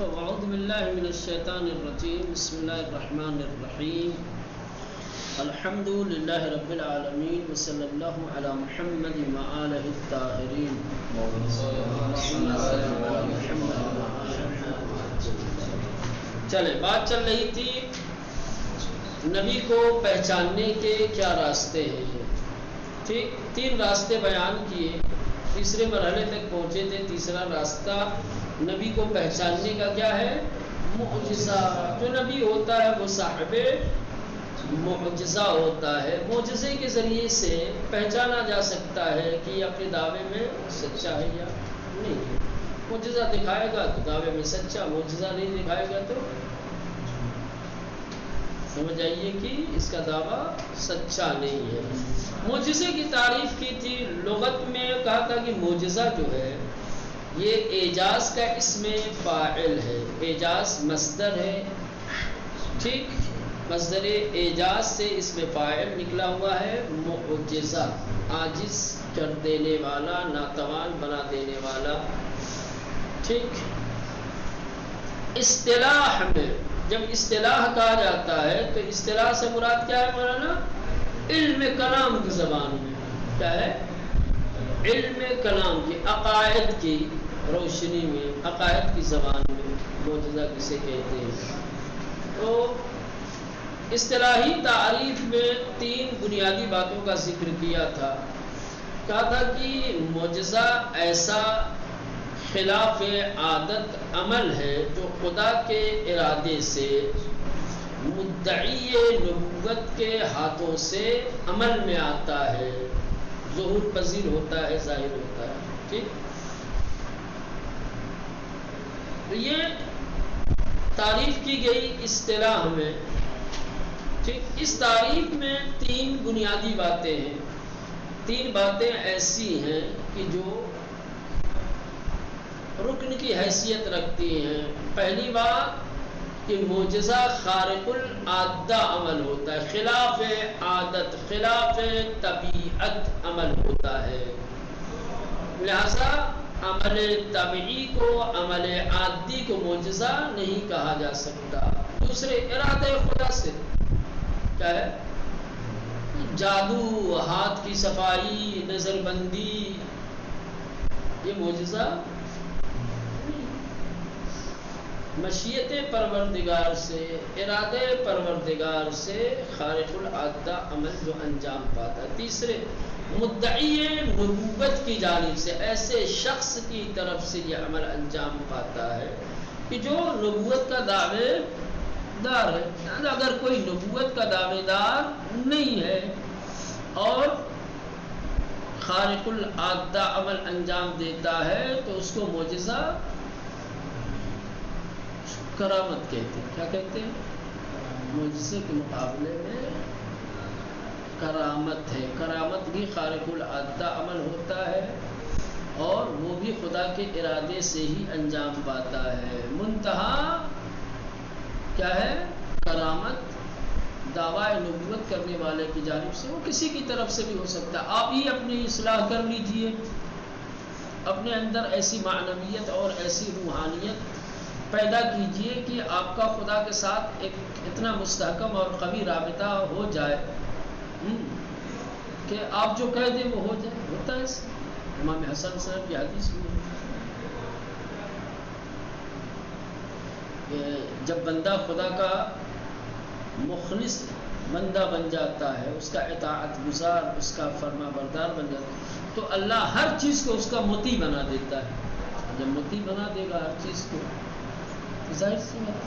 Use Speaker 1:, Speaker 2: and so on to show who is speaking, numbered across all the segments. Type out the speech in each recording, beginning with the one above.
Speaker 1: اعوذ باللہ من الشیطان الرجیم بسم اللہ الرحمن الرحیم الحمد للہ رب العالمین وصلی اللہ علی محمد وآلہ الطاہرین. چلے بات چل رہی تھی نبی کو پہچاننے کے کیا راستے ہیں. ٹھیک، 3 راستے بیان کیے، تیسرے مرحلے تک پہنچے تھے. تیسرا راستہ نبی کو پہچاننے کا کیا ہے؟ معجزہ. جو نبی ہوتا ہے وہ صاحب معجزہ ہوتا ہے. معجزے کے ذریعے سے پہچانا جا سکتا ہے کہ یہ اپنے دعوے میں سچا ہے یا نہیں ہے. معجزہ دکھائے گا تو دعوے میں سچا، معجزہ نہیں دکھائے گا تو سمجھ آئیے کہ اس کا دعویٰ سچا نہیں ہے. معجزے کی تعریف کی تھی. لغت میں کہا تھا کہ معجزہ جو ہے یہ اعجاز کا اسم فاعل ہے. اعجاز مصدر ہے. ٹھیک، مصدر اعجاز سے اسم فاعل نکلا ہوا ہے. معجزہ عاجز کر دینے والا، ناتوان بنا دینے والا. ٹھیک، اصطلاح میں جب اصطلاح کہا جاتا ہے تو اصطلاح سے مراد کیا ہے مولانا؟ علم کلام کی زبان میں کیا ہے؟ علم کلام کی، عقائد کی روشنی میں، عقائد کی زبان میں معجزہ کسے کہتے ہیں. تو اصطلاحی تعریف میں 3 بنیادی باتوں کا ذکر کیا تھا. کہا تھا کہ معجزہ ایسا خلاف عادت عمل ہے جو خدا کے ارادے سے مدعی نبوت کے ہاتھوں سے عمل میں آتا ہے، ظہور پذیر ہوتا ہے، ظاہر ہوتا ہے. ٹھیک، تو یہ تعریف کی گئی اصطلاح میں. ٹھیک، اس تعریف میں 3 بنیادی باتیں ہیں. 3 باتیں ایسی ہیں کہ جو رکن کی حیثیت رکھتی ہیں. پہلی بات کہ معجزہ خارق العادہ عمل ہوتا ہے، خلاف عادت، خلاف طبیعت عمل ہوتا ہے. لہذا عمل طبیعی کو، عمل عادی کو معجزہ نہیں کہا جا سکتا. دوسرے، ارادہ خدا سے کیا ہے؟ جادو، ہاتھ کی صفائی، نظر بندی، یہ معجزہ مشیت پروردگار سے، ارادہ پروردگار سے خارق العادہ عمل جو انجام پاتا ہے. تیسرے، مدعی نبوت کی جانب سے، ایسے شخص کی طرف سے یہ عمل انجام پاتا ہے کہ جو نبوت کا دعوے دار ہے. اگر کوئی نبوت کا دعوے دار نہیں ہے اور خارق العادہ عمل انجام دیتا ہے تو اس کو معجزہ کرامت کہتے ہیں. کیا کہتے ہیں؟ معجزے کے مقابلے میں کرامت ہے. کرامت بھی خارق العادہ عمل ہوتا ہے اور وہ بھی خدا کے ارادے سے ہی انجام پاتا ہے. منتہا کیا ہے؟ کرامت دعویٰ نبوت کرنے والے کی جانب سے، وہ کسی کی طرف سے بھی ہو سکتا ہے. آپ ہی اپنی اصلاح کر لیجئے، اپنے اندر ایسی معنویت اور ایسی روحانیت پیدا کیجئے کہ آپ کا خدا کے ساتھ ایک اتنا مستحکم اور قوی رابطہ ہو جائے کہ آپ جو کہہ دیں وہ ہو جائے. ہوتا ہے. امام حسن صاحب کی حدیث میں جب بندہ خدا کا مخلص بندہ بن جاتا ہے، اس کا اطاعت گزار، اس کا فرما بردار بن جاتا ہے، تو اللہ ہر چیز کو اس کا مطیع بنا دیتا ہے. جب مطیع بنا دے گا ہر چیز کو، ظاہر سی بات،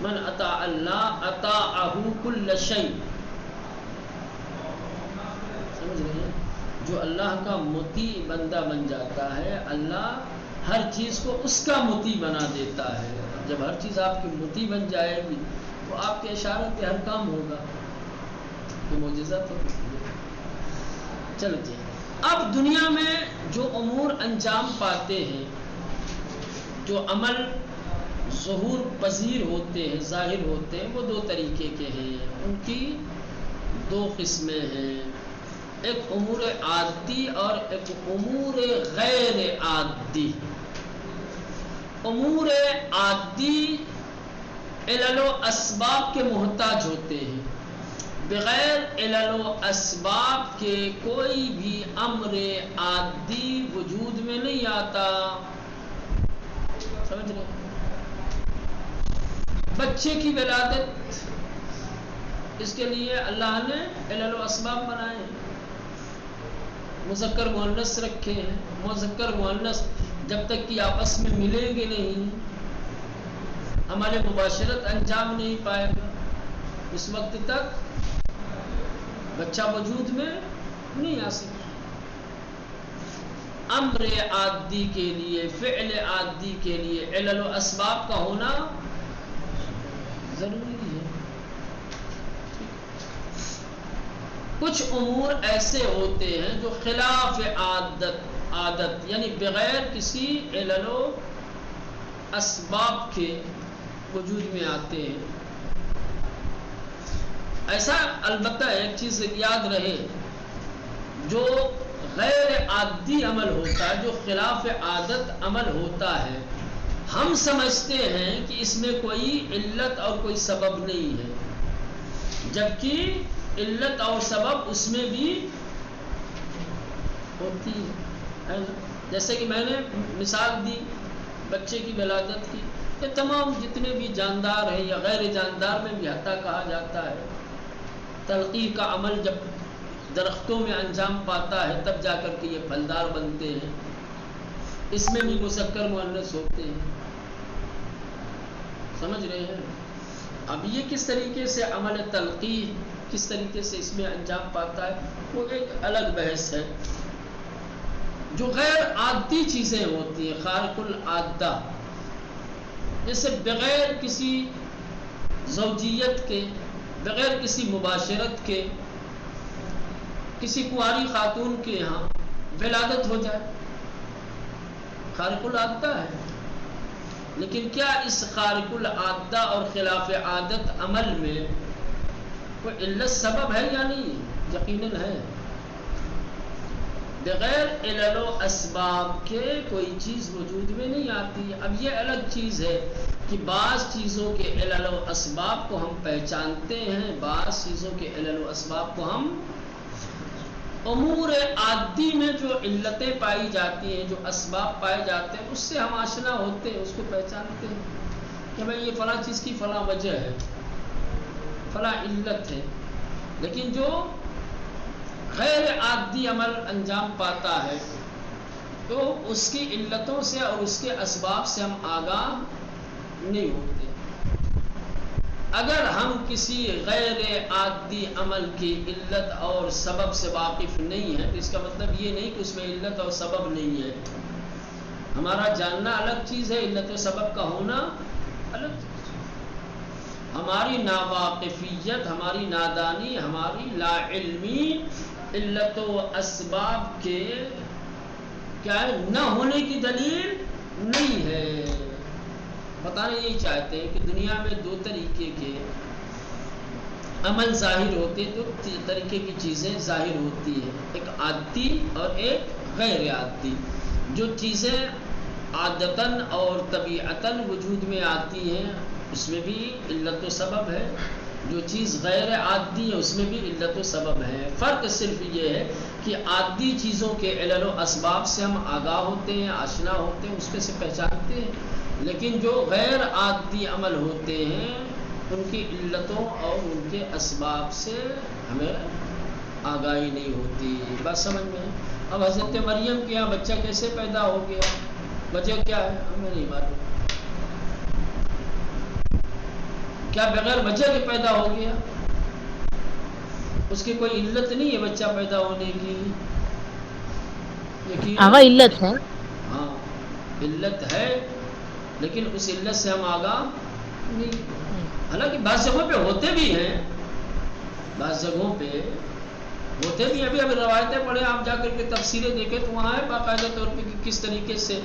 Speaker 1: من اطاع اللہ اطاعہ کل شیء. سمجھ رہے ہیں؟ جو اللہ کا مطیع بندہ بن جاتا ہے، اللہ ہر چیز کو اس کا مطیع بنا دیتا ہے. جب ہر چیز آپ کی مطیع بن جائے گی تو آپ کے اشارے پہ ہر کام ہوگا. یہ معجزہ تو چلو جی. اب دنیا میں جو امور انجام پاتے ہیں، جو عمل ظہور پذیر ہوتے ہیں، ظاہر ہوتے ہیں، وہ 2 طریقے کے ہیں. ان کی 2 قسمیں ہیں. ایک امور عادی اور ایک امور غیر عادی. امور عادی علل و اسباب کے محتاج ہوتے ہیں، بغیر علل و اسباب کے کوئی بھی امر عادی وجود میں نہیں آتا. سمجھ رہے؟ بچے کی ولادت، اس کے لیے اللہ نے علل و اسباب بنائے ہیں، مذکر مؤنث رکھے ہیں. مذکر مؤنث جب تک کہ آپس میں ملیں گے نہیں، عمل مباشرت انجام نہیں پائے گا، اس وقت تک بچہ وجود میں نہیں آ سکتا. امر عادی کے لیے، فعل عادی کے لیے علل و اسباب کا ہونا ضروری ہے. کچھ امور ایسے ہوتے ہیں جو خلاف عادت یعنی بغیر کسی علل و اسباب کے وجود میں آتے ہیں. ایسا البتہ ایک چیز یاد رہے، جو غیر عادی عمل ہوتا ہے، جو خلاف عادت عمل ہوتا ہے، ہم سمجھتے ہیں کہ اس میں کوئی علت اور کوئی سبب نہیں ہے، جبکہ علت اور سبب اس میں بھی ہوتی ہے. جیسے کہ میں نے مثال دی بچے کی ولادت کی، کہ تمام جتنے بھی جاندار ہیں یا غیر جاندار میں بھی حتیٰ کہا جاتا ہے تلقیح کا عمل جب درختوں میں انجام پاتا ہے تب جا کر کے یہ پھلدار بنتے ہیں، اس میں بھی مذکر مؤنث ہوتے ہیں. سمجھ رہے ہیں؟ اب یہ کس طریقے سے عمل تلقیح کس طریقے سے اس میں انجام پاتا ہے وہ ایک الگ بحث ہے. جو غیر عادی چیزیں ہوتی ہیں، خارق العادہ، جیسے بغیر کسی زوجیت کے، بغیر کسی مباشرت کے کسی کنواری خاتون کے یہاں ولادت ہو جائے، خارق العادہ ہے. لیکن کیا اس خارق العادہ اور خلاف عادت عمل میں کوئی علت سبب ہے یا نہیں؟ یقیناً ہے. بغیر علل و اسباب کے کوئی چیز وجود میں نہیں آتی. اب یہ الگ چیز ہے کہ بعض چیزوں کے علل و اسباب کو ہم پہچانتے ہیں، بعض چیزوں کے علل و اسباب کو ہم امور عادی میں جو علتیں پائی جاتی ہیں، جو اسباب پائے جاتے ہیں، اس سے ہم آشنا ہوتے ہیں، اس کو پہچانتے ہیں کہ بھائی یہ فلاں چیز کی فلاں وجہ ہے، فلاں علت ہے. لیکن جو غیر عادی عمل انجام پاتا ہے تو اس کی علتوں سے اور اس کے اسباب سے ہم آگاہ نہیں ہوتے. اگر ہم کسی غیر عادی عمل کی علت اور سبب سے واقف نہیں ہیں تو اس کا مطلب یہ نہیں کہ اس میں علت اور سبب نہیں ہے. ہمارا جاننا الگ چیز ہے، علت و سبب کا ہونا الگ چیز. ہماری ناواقفیت، ہماری نادانی، ہماری لا علمی علت و اسباب کے کیا ہے نہ ہونے کی دلیل نہیں ہے. بتانا یہی چاہتے ہیں کہ دنیا میں دو طریقے کے عمل ظاہر ہوتے ہیں، دو طریقے کی چیزیں ظاہر ہوتی ہیں، ایک عادی اور ایک غیر عادی. جو چیزیں عادتاً اور طبیعتاً وجود میں آتی ہیں اس میں بھی علت و سبب ہے، جو چیز غیر عادی ہے اس میں بھی علت و سبب ہے. فرق صرف یہ ہے کہ عادی چیزوں کے علل و اسباب سے ہم آگاہ ہوتے ہیں، آشنا ہوتے ہیں، اس پہ سے پہچانتے ہیں. لیکن جو غیر عادی عمل ہوتے ہیں ان کی علتوں اور ان کے اسباب سے ہمیں آگاہی نہیں ہوتی. بات سمجھ میں؟ اب حضرت مریم کے یہاں بچہ کیسے پیدا ہو گیا، وجہ کیا ہے ہمیں نہیں معلوم. کیا بغیر وجہ کے پیدا ہو گیا؟ اس کی کوئی علت نہیں ہے بچہ پیدا ہونے کی.
Speaker 2: آغا علت ہے.
Speaker 1: ہاں علت ہے، لیکن اس علت سے ہم آگاہ نہیں. حالانکہ بعض جگہوں پہ ہوتے بھی ہیں، بعض جگہوں پہ ہوتے بھی. ابھی روایتیں پڑھیں آپ جا کر کے تفسیریں دیکھیں تو وہاں ہے باقاعدہ طور پہ کہ کس طریقے سے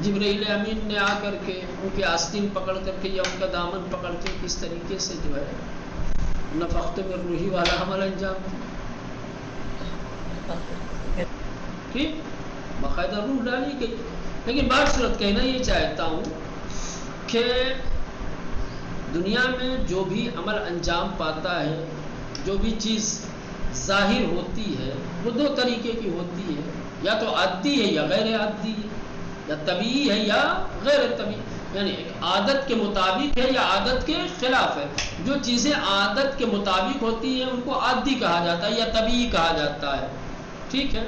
Speaker 1: جبرائیل امین نے آ کر کے ان کے آستین پکڑ کر کے یا ان کا دامن پکڑ کے کس طریقے سے جو ہے نفخت من روحی والا عمل انجام ٹھیک باقاعدہ روح ڈالی گئی. لیکن بات صورت کہنا یہ چاہتا ہوں کہ دنیا میں جو بھی عمل انجام پاتا ہے، جو بھی چیز ظاہر ہوتی ہے، وہ دو طریقے کی ہوتی ہے، یا تو عادی ہے یا غیر عادی ہے، یا طبیعی ہے یا غیر طبیعی، یعنی ایک عادت کے مطابق ہے یا عادت کے خلاف ہے۔ جو چیزیں عادت کے مطابق ہوتی ہیں ان کو عادی کہا جاتا ہے یا طبیعی کہا جاتا ہے، ٹھیک ہے۔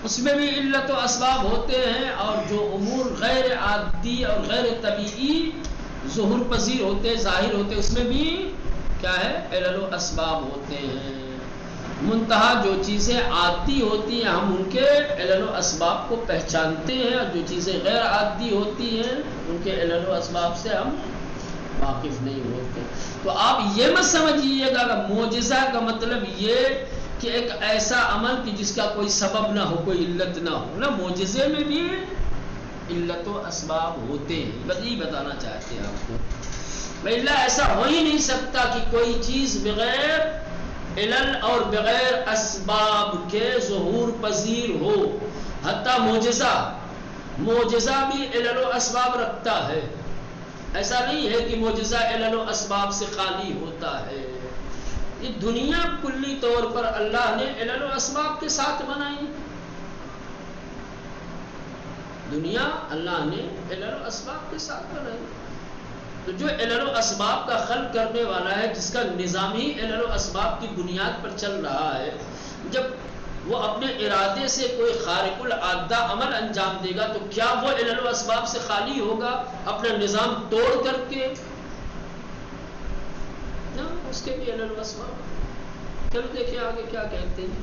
Speaker 1: اس میں بھی علت و اسباب ہوتے ہیں، اور جو امور غیر عادی اور غیر طبیعی ظہور پذیر ہوتے، ظاہر ہوتے، اس میں بھی کیا ہے، علل و اسباب ہوتے ہیں۔ منتہا جو چیزیں عادی ہوتی ہیں ہم ان کے علل و اسباب کو پہچانتے ہیں، اور جو چیزیں غیر عادی ہوتی ہیں ان کے علل و اسباب سے ہم واقف نہیں ہوتے۔ تو آپ یہ مت سمجھیے گا کہ معجزہ کا مطلب یہ کہ ایک ایسا عمل کہ جس کا کوئی سبب نہ ہو، کوئی علت نہ ہو، نہ معجزے میں بھی علت و اسباب ہوتے ہیں، بس یہی بتانا چاہتے ہیں آپ کو۔ بھائی ایسا ہو ہی نہیں سکتا کہ کوئی چیز بغیر علل اور بغیر اسباب کے ظہور پذیر ہو، حتیٰ معجزہ بھی علل و اسباب رکھتا ہے۔ ایسا نہیں ہے کہ معجزہ علل و اسباب سے خالی ہوتا ہے۔ یہ دنیا کلی طور پر اللہ نے علل و اسباب کے ساتھ بنائی، دنیا اللہ نے علل و اسباب کے ساتھ بنائی۔ تو جو علل و اسباب کا خلق کرنے والا ہے، جس کا نظام ہی علل و اسباب کی بنیاد پر چل رہا ہے، جب وہ اپنے ارادے سے کوئی خارق العادہ عمل انجام دے گا تو کیا وہ علل و اسباب سے خالی ہوگا اپنا نظام توڑ کر کے؟ نہ، اس کے بھی علل و اسباب۔ چلو دیکھیں آگے کیا کہتے ہیں۔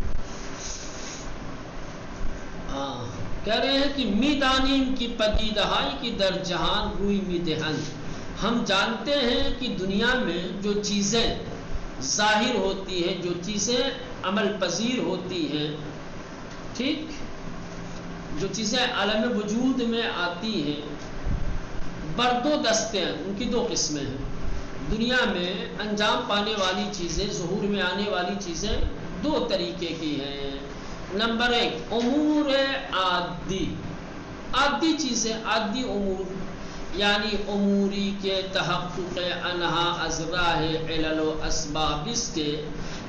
Speaker 1: کہہ رہے ہیں کہ میدانین کی پدیدہائی کی در جہان روئی میدہن، ہم جانتے ہیں کہ دنیا میں جو چیزیں ظاہر ہوتی ہیں، جو چیزیں عمل پذیر ہوتی ہیں، ٹھیک، جو چیزیں عالم وجود میں آتی ہیں، بردو دستے ہیں، ان کی دو قسمیں ہیں۔ دنیا میں انجام پانے والی چیزیں، ظہور میں آنے والی چیزیں دو طریقے کی ہیں۔ نمبر ایک، امور عادی چیزیں، عادی امور، یعنی اموری کے تحقق انہا از راہ علل و اسباب اس کے،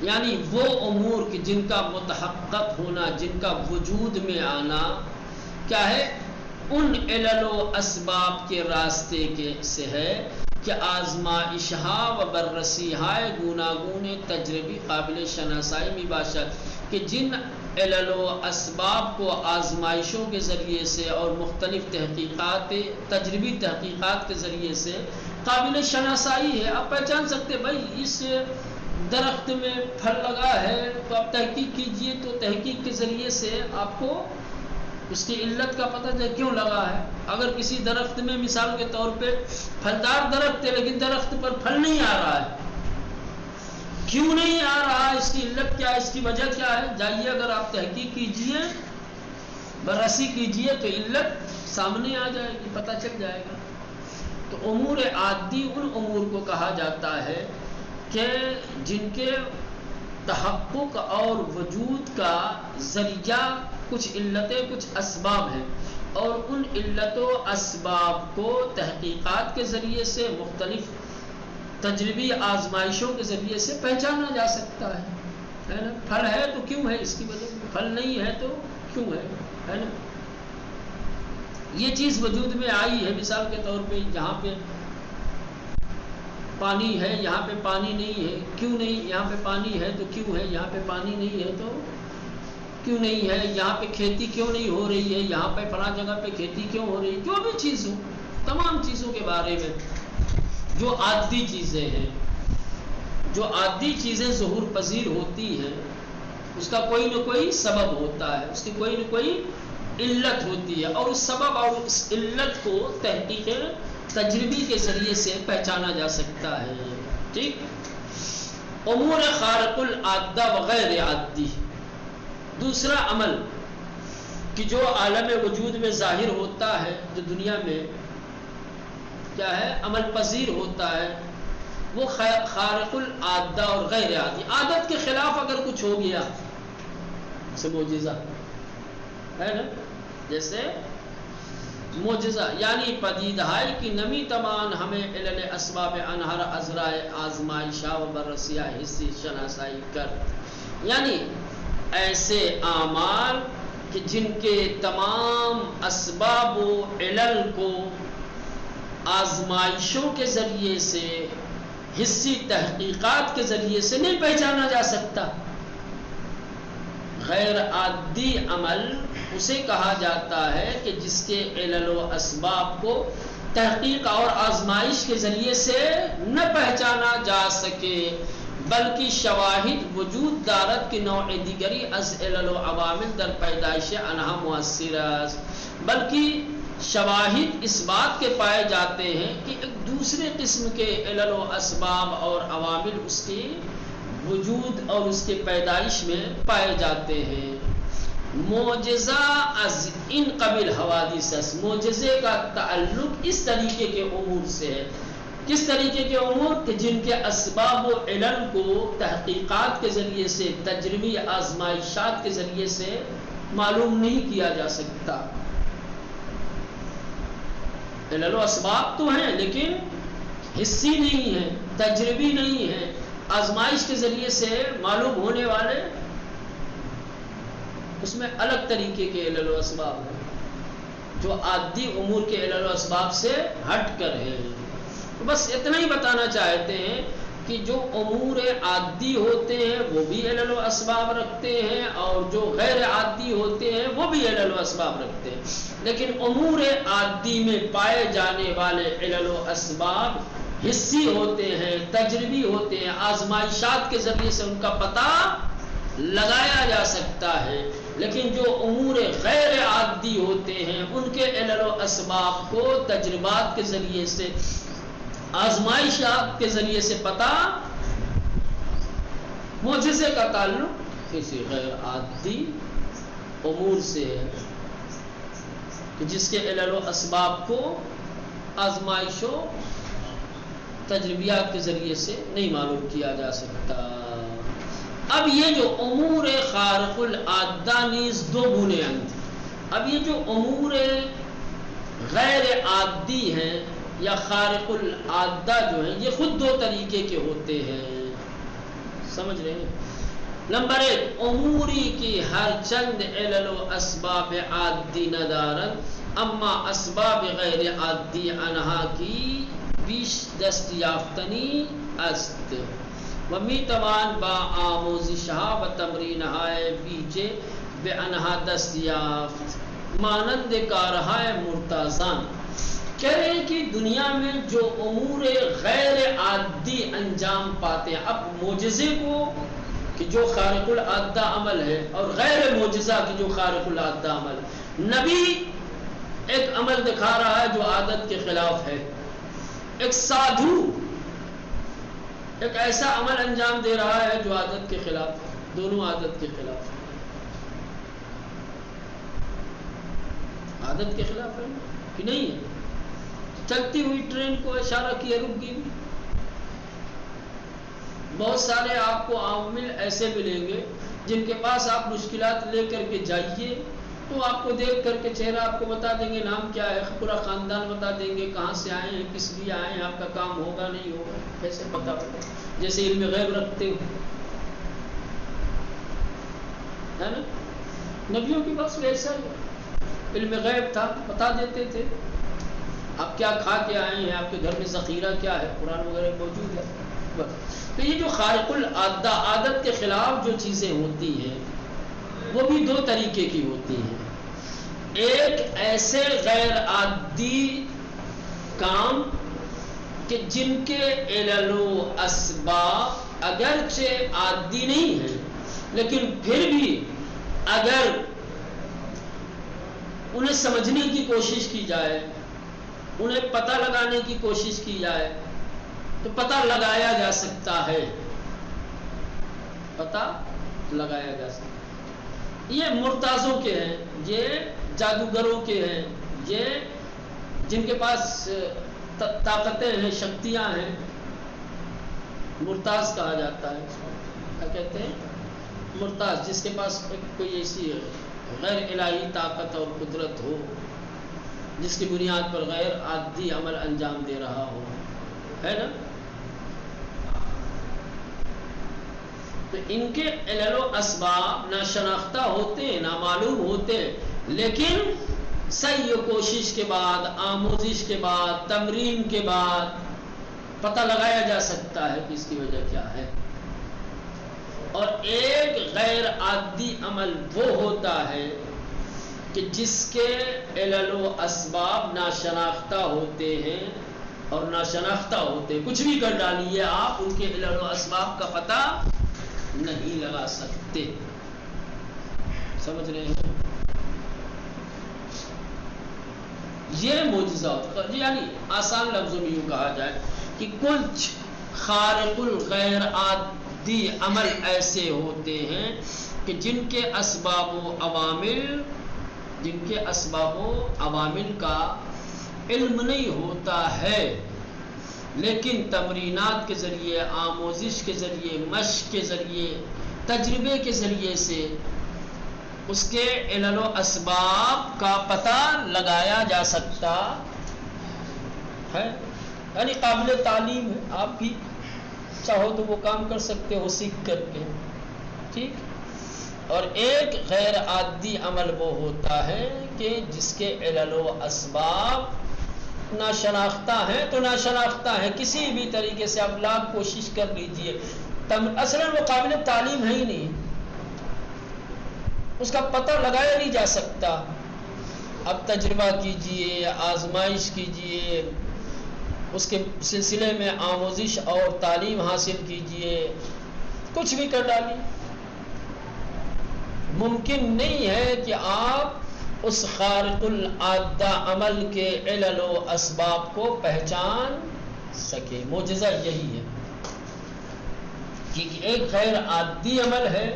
Speaker 1: یعنی وہ امور کہ جن کا متحقق ہونا، جن کا وجود میں آنا کیا ہے، ان علل و اسباب کے راستے کے سے ہے کہ آزمائشہا و بررسیہائے گوناگون تجربی قابل شناسائی می باشد، کہ جن علل و اسباب کو آزمائشوں کے ذریعے سے اور مختلف تحقیقات، تجربی تحقیقات کے ذریعے سے قابل شناسائی ہے۔ آپ پہچان سکتے بھائی اس درخت میں پھل لگا ہے تو آپ تحقیق کیجئے، تو تحقیق کے ذریعے سے آپ کو اس کی علت کا پتہ چلے کیوں لگا ہے۔ اگر کسی درخت میں مثال کے طور پہ پھلدار درخت ہے لیکن درخت پر پھل نہیں آ رہا ہے، کیوں نہیں آ رہا ہے، اس کی علت کیا ہے، اس کی وجہ کیا ہے، جائیے اگر آپ تحقیق کیجئے، بررسی کیجئے تو علت سامنے آ جائے گی، پتہ چل جائے گا۔ تو امور عادی ان امور کو کہا جاتا ہے کہ جن کے تحقق اور وجود کا ذریعہ کچھ علتیں، کچھ اسباب ہیں، اور ان علت و اسباب کو تحقیقات کے ذریعے سے، مختلف تجربی آزمائشوں کے ذریعے سے پہچانا جا سکتا ہے نا۔ پھل ہے تو کیوں ہے، اس کی وجہ، پھل نہیں ہے تو کیوں ہے نا۔ یہ چیز وجود میں آئی ہے، مثال کے طور پہ جہاں پہ پانی ہے یہاں پہ پانی نہیں ہے، کیوں نہیں، یہاں پہ پانی ہے تو کیوں ہے، یہاں پہ پانی نہیں ہے تو کیوں نہیں ہے، یہاں پہ کھیتی کیوں نہیں ہو رہی ہے، یہاں پہ فلاں جگہ پہ کھیتی کیوں ہو رہی ہے، جو بھی چیز ہو، تمام چیزوں کے بارے میں جو عادی چیزیں ہیں، جو عادی چیزیں ظہور پذیر ہوتی ہیں، اس کا کوئی نہ کوئی سبب ہوتا ہے، اس کی کوئی نہ کوئی علت ہوتی ہے، اور اس سبب اور اس علت کو تحقیق تجربی کے ذریعے سے پہچانا جا سکتا ہے، ٹھیک۔ امور خارق العادہ وغیر عادی، دوسرا عمل کہ جو عالم وجود میں ظاہر ہوتا ہے، جو دنیا میں کیا ہے، عمل پذیر ہوتا ہے، وہ خارق العادہ اور غیر عادی، عادت کے خلاف اگر کچھ ہو گیا سے معجزہ ہے نا۔ جیسے معجزہ یعنی پدیدہائی کی نمی تمان ہمیں علل اسباب انہر ازرائے آزمائشہ و بررسیہ حصی شناسائی کر، یعنی ایسے اعمال کہ جن کے تمام اسباب و علل کو آزمائشوں کے ذریعے سے، حصی تحقیقات کے ذریعے سے نہیں پہچانا جا سکتا۔ غیر عادی عمل اسے کہا جاتا ہے کہ جس کے علل و اسباب کو تحقیق اور آزمائش کے ذریعے سے نہ پہچانا جا سکے، بلکہ شواہد وجود دارت کی نوع دیگری از علل و عوامل در پیدائش انہا مؤثر است، بلکہ شواہد اس بات کے پائے جاتے ہیں کہ ایک دوسرے قسم کے علل و اسباب اور عوامل اس کے وجود اور اس کے پیدائش میں پائے جاتے ہیں۔ معجزہ از ان قبل حوادث است، معجزے کا تعلق اس طریقے کے امور سے ہے۔ کس طریقے کے امور کہ جن کے اسباب و علل کو تحقیقات کے ذریعے سے، تجربی آزمائشات کے ذریعے سے معلوم نہیں کیا جا سکتا۔ علل و اسباب تو ہیں لیکن حصی نہیں ہیں، تجربی نہیں ہیں، آزمائش کے ذریعے سے معلوم ہونے والے، اس میں الگ طریقے کے علل و اسباب ہیں جو عادی امور کے علل و اسباب سے ہٹ کر ہیں۔ بس اتنا ہی بتانا چاہتے ہیں کہ جو امور عادی ہوتے ہیں وہ بھی علل و اسباب رکھتے ہیں، اور جو غیر عادی ہوتے ہیں وہ بھی علل و اسباب رکھتے ہیں، لیکن امور عادی میں پائے جانے والے علل و اسباب حصی ہوتے ہیں، تجربی ہوتے ہیں، آزمائشات کے ذریعے سے ان کا پتہ لگایا جا سکتا ہے، لیکن جو امور غیر عادی ہوتے ہیں ان کے علل و اسباب کو تجربات کے ذریعے سے، آزمائشات کے ذریعے سے پتہ، معجزے کا تعلق کسی غیر عادی امور سے ہے کہ جس کے علل و اسباب کو آزمائشوں، تجربیات کے ذریعے سے نہیں معلوم کیا جا سکتا۔ اب یہ جو امور خارق العادہ نیز دو گنے اند، اب یہ جو امور غیر عادی ہیں یا خارق العادہ جو ہیں یہ خود دو طریقے کے ہوتے ہیں، سمجھ رہے ہیں؟ نمبر ایک، اموری کی ہر چند علل و اسباب عادی ندارت، اما اسباب غیر عادی انہا کی بیش دست یافتنی است و می توان با آموزشها و تمرینهای بیجه به آنها دست یافت مانند کارهای مرتازان۔ کہہ رہے ہیں کہ دنیا میں جو امور غیر عادی انجام پاتے ہیں، اب معجزے کو کہ جو خارق العادہ عمل ہے اور غیر معجزہ کی جو خارق العادہ عمل، نبی ایک عمل دکھا رہا ہے جو عادت کے خلاف ہے، ایک سادھو ایک ایسا عمل انجام دے رہا ہے جو عادت کے خلاف ہے، دونوں عادت کے خلاف ہے، عادت کے خلاف ہے کہ نہیں ہے؟ چلتی ہوئی ٹرین کو اشارہ کیا رک گئی۔ بہت سارے آپ کو عوامل ایسے ملیں گے جن کے پاس آپ مشکلات لے کر کے جائیے تو آپ کو دیکھ کر کے چہرہ آپ کو بتا دیں گے، نام کیا ہے، پورا خاندان بتا دیں گے، کہاں سے آئے ہیں، کس لیے آئے ہیں، آپ کا کام ہوگا نہیں ہوگا، کیسے پتا جیسے علم غیب رکھتے ہو، ہے نا؟ نبیوں کے پاس ویسا ہی علم غیب تھا، بتا دیتے تھے آپ کیا کھا کے آئے ہیں، آپ کے گھر میں ذخیرہ کیا ہے، قرآن وغیرہ موجود ہے بس۔ تو یہ جو خارق العادہ، عادت کے خلاف جو چیزیں ہوتی ہیں وہ بھی دو طریقے کی ہوتی ہیں، ایک ایسے غیر عادی کام کہ جن کے علل و اسباب اگرچہ عادی نہیں ہیں لیکن پھر بھی اگر انہیں سمجھنے کی کوشش کی جائے، انہیں پتہ لگانے کی کوشش کی جائے تو پتہ لگایا جا سکتا ہے، پتہ لگایا جا سکتا ہے۔ یہ مرتازوں کے ہیں، یہ جادوگروں کے ہیں، یہ جن کے پاس طاقتیں ہیں، شکتیاں ہیں، مرتاز کہا جاتا ہے۔ کیا کہتے ہیں؟ مرتاز، جس کے پاس کوئی ایسی غیر الہی طاقت اور قدرت ہو، جس کی بنیاد پر غیر عادی عمل انجام دے رہا ہو، ہے نا؟ تو ان کے علل و اسباب ناشناختہ ہوتے ہیں، نامعلوم ہوتے ہیں، لیکن سعی و کوشش کے بعد، آموزش کے بعد، تمرین کے بعد پتہ لگایا جا سکتا ہے کہ اس کی وجہ کیا ہے۔ اور ایک غیر عادی عمل وہ ہوتا ہے کہ جس کے علل و اسباب ناشناختہ ہوتے ہیں، اور ناشناختہ ہوتے ہیں، کچھ بھی کر ڈالیے آپ، ان کے علل و اسباب کا پتہ نہیں لگا سکتے۔ سمجھ رہے ہیں؟ یہ معجزہ یعنی آسان لفظوں میں یوں کہا جائے کہ کچھ خارق الغیر عادی عمل ایسے ہوتے ہیں کہ جن کے اسباب و عوامل کا علم نہیں ہوتا ہے، لیکن تمرینات کے ذریعے، آموزش کے ذریعے، مشق کے ذریعے، تجربے کے ذریعے سے اس کے علل و اسباب کا پتہ لگایا جا سکتا ہے۔ یعنی قابل تعلیم ہے، آپ بھی چاہو تو وہ کام کر سکتے ہو سیکھ کر کے، ٹھیک۔ اور ایک غیر عادی عمل وہ ہوتا ہے کہ جس کے علل و اسباب ناشناختہ ہیں، تو ناشناختہ ہیں، کسی بھی طریقے سے آپ لاکھ کوشش کر لیجئے، اصلاً وہ قابل تعلیم ہے ہی نہیں، اس کا پتہ لگایا نہیں جا سکتا۔ اب تجربہ کیجئے، آزمائش کیجئے، اس کے سلسلے میں آموزش اور تعلیم حاصل کیجئے، کچھ بھی کر ڈالیے، ممکن نہیں ہے کہ آپ اس خارق العادہ عمل کے علل و اسباب کو پہچان سکے۔ معجزہ یہی ہے کہ ایک غیر عادی عمل ہے،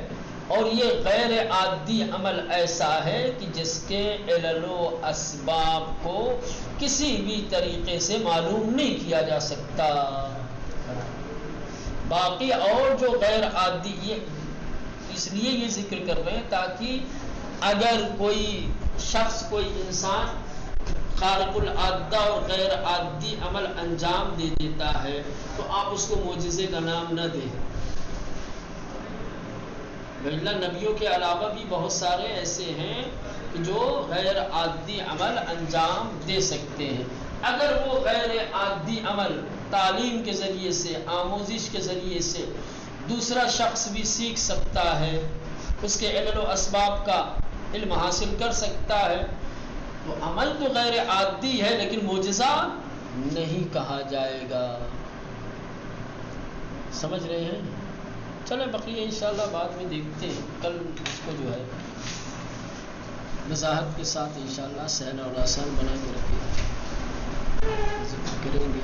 Speaker 1: اور یہ غیر عادی عمل ایسا ہے کہ جس کے علل و اسباب کو کسی بھی طریقے سے معلوم نہیں کیا جا سکتا۔ باقی اور جو غیر عادی، اس لیے یہ ذکر کر رہے ہیں تاکہ اگر کوئی شخص، کوئی انسان خارق العادہ اور غیر عادی عمل انجام دے دیتا ہے تو آپ اس کو معجزے کا نام نہ دیں۔ اللہ نبیوں کے علاوہ بھی بہت سارے ایسے ہیں جو غیر عادی عمل انجام دے سکتے ہیں۔ اگر وہ غیر عادی عمل تعلیم کے ذریعے سے، آموزش کے ذریعے سے دوسرا شخص بھی سیکھ سکتا ہے، اس کے علل و اسباب کا علم حاصل کر سکتا ہے، تو عمل تو غیر عادی ہے لیکن معجزہ نہیں کہا جائے گا۔ سمجھ رہے ہیں؟ چلیں بقیہ انشاءاللہ بعد میں دیکھتے ہیں، کل اس کو جو ہے وضاحت کے ساتھ انشاءاللہ سہل اور آسان بنا کے رکھیں، ذکر کریں گے۔